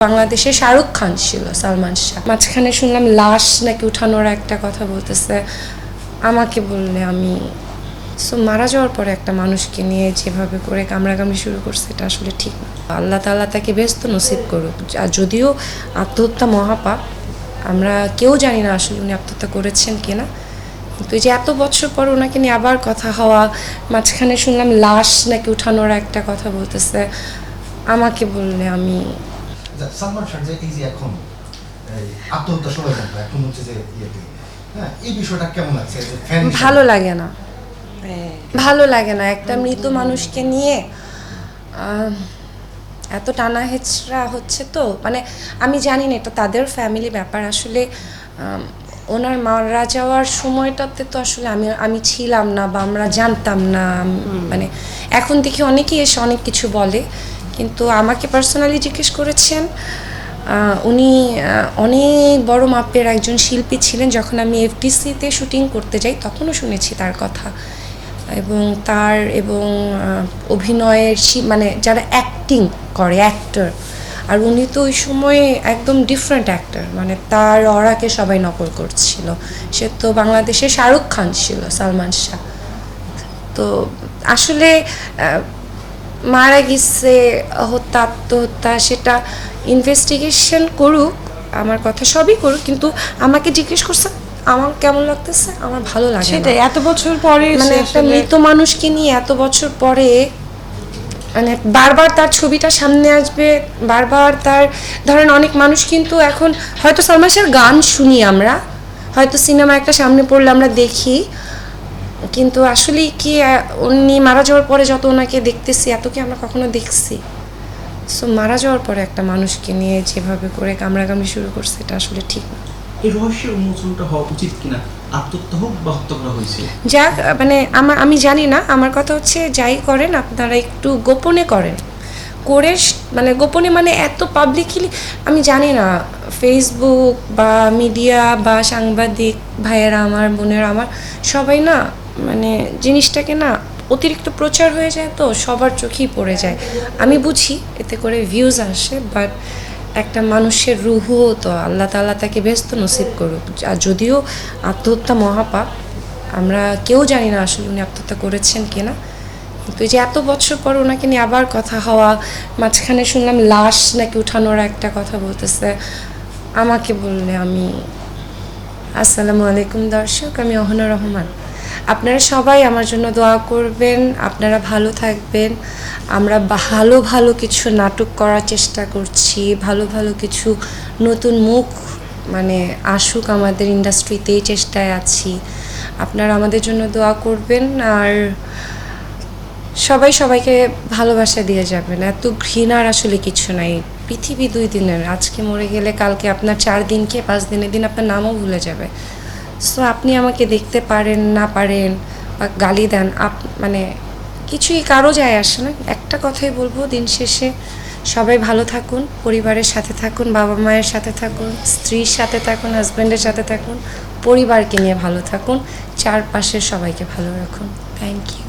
বাংলাদেশে শাহরুখ খান ছিল, সালমান শাহ। মাঝখানে শুনলাম লাশ নাকি উঠানোর একটা কথা বলতেছে, আমাকে বললে আমি মারা যাওয়ার পরে একটা মানুষকে নিয়ে যেভাবে করে কামড়াকামড়ি শুরু করছে এটা আসলে ঠিক না। আল্লাহ তাআলা তাকে ব্যস্ত নসিব করুক। আর যদিও আত্মহত্যা মহাপাপ, আমরা কেউ জানি না আসলে উনি আত্মহত্যা করেছেন কিনা, কিন্তু এই যে এত বছর পর ওনাকে নিয়ে আবার কথা হওয়া, মাঝখানে শুনলাম লাশ নাকি উঠানোর একটা কথা বলতেছে, আমাকে বললে আমি সালমান শাহ যে এই যে এখন আত্মহত্যা ষড়যন্ত্র এখন হচ্ছে যে হ্যাঁ, এই বিষয়টা কেমন লাগছে? ভালো লাগে না, ভালো লাগে না। একটা মৃত মানুষকে নিয়ে এত টানা হেচড়া হচ্ছে, তো মানে আমি জানি না, এটা তাদের ফ্যামিলি ব্যাপার। আসলে ওনার মারা যাওয়ার সময়টাতে তো আসলে আমি ছিলাম না বা আমরা জানতাম না। মানে এখন দেখি অনেকেই এসে অনেক কিছু বলে, কিন্তু আমাকে পার্সোনালি জিজ্ঞেস করেছেন, উনি অনেক বড় মাপের একজন শিল্পী ছিলেন। যখন আমি এফডিসিতে শুটিং করতে যাই তখনও শুনেছি তার কথা, এবং অভিনয়ের মানে যারা অ্যাক্টিং করে, অ্যাক্টর, আর উনি তো ওই সময় একদম ডিফারেন্ট অ্যাক্টর, মানে তার অরাকে সবাই নকল করছিল। সে তো বাংলাদেশে শাহরুখ খান ছিল, সালমান শাহ। তো আসলে মারা গেছে, আত্মহত্যা, সেটা ইনভেস্টিগেশন করুক, আমার কথা সবই করুক, কিন্তু আমাকে জিজ্ঞেস করছে আমার কেমন লাগতেছে, আমার ভালো লাগে না। এত বছর পরে মানে একটা মৃত মানুষকে নিয়ে এত বছর পরে মানে বারবার তার ছবিটা সামনে আসবে, বারবার তার, ধরেন অনেক মানুষ কিন্তু এখন হয়তো সালমান শাহর গান শুনি আমরা, হয়তো সিনেমা একটা সামনে পড়লে আমরা দেখি, কিন্তু আসলে কি উনি মারা যাওয়ার পরে যত ওনাকে দেখতেছি, এত কি আমরা কখনো দেখছি? মারা যাওয়ার পরে একটা মানুষকে নিয়ে যেভাবে করে কামড়াকামড়ি শুরু করছে এটা আসলে ঠিক না। এই রহস্যের উন্মোচনটা হওয়া উচিত কিনা, আত্মহত্যা হোক বা হত্যা করা হয়েছে, যাক, মানে আমি জানি না। আমার কথা হচ্ছে, যাই করেন আপনারা একটু গোপনে করেন, করে মানে গোপনে, মানে এত পাবলিকলি আমি জানি না, ফেসবুক বা মিডিয়া বা সাংবাদিক ভাইয়েরা আমার, বোনেরা আমার, সবাই না মানে জিনিসটাকে না অতিরিক্ত প্রচার হয়ে যায়, তো সবার চোখেই পড়ে যায়। আমি বুঝি এতে করে ভিউজ আসে, বাট একটা মানুষের রুহও তো আল্লাহ তাআলা তাকে ব্যস্ত নসিব করুক। আর যদিও আত্মহত্যা মহাপাপ, আমরা কেউ জানি না আসলে উনি আত্মহত্যা করেছেন কিনা, কিন্তু এই যে এত বছর পর ওনাকে নিয়ে আবার কথা হওয়া, মাঝখানে শুনলাম লাশ নাকি উঠানোর একটা কথা বলতেছে, আমাকে বললে আমি আসসালামু আলাইকুম দর্শক, আমি অহনা রহমান। আপনারা সবাই আমার জন্য দোয়া করবেন, আপনারা ভালো থাকবেন। আমরা ভালো ভালো কিছু নাটক করার চেষ্টা করছি, ভালো ভালো কিছু নতুন মুখ মানে আসুক আমাদের ইন্ডাস্ট্রিতে, এই চেষ্টায় আছি। আপনারা আমাদের জন্য দোয়া করবেন, আর সবাই সবাইকে ভালোবাসা দিয়ে যাবেন। এত ঘৃণার আসলে কিছু নাই। পৃথিবী 2 দিনের, আজকে মরে গেলে কালকে আপনার 4 দিনকে 5 দিনের দিন আপনার নামও ভুলে যাবে। সো আপনি আমাকে দেখতে পারেন না পারেন বা গালি দেন, মানে কিছুই কারো যায় আসে না। একটা কথাই বলবো, দিন শেষে সবাই ভালো থাকুন, পরিবারের সাথে থাকুন, বাবা মায়ের সাথে থাকুন, স্ত্রীর সাথে থাকুন, হাজব্যান্ডের সাথে থাকুন, পরিবারকে নিয়ে ভালো থাকুন, চারপাশের সবাইকে ভালো রাখুন। Thank you.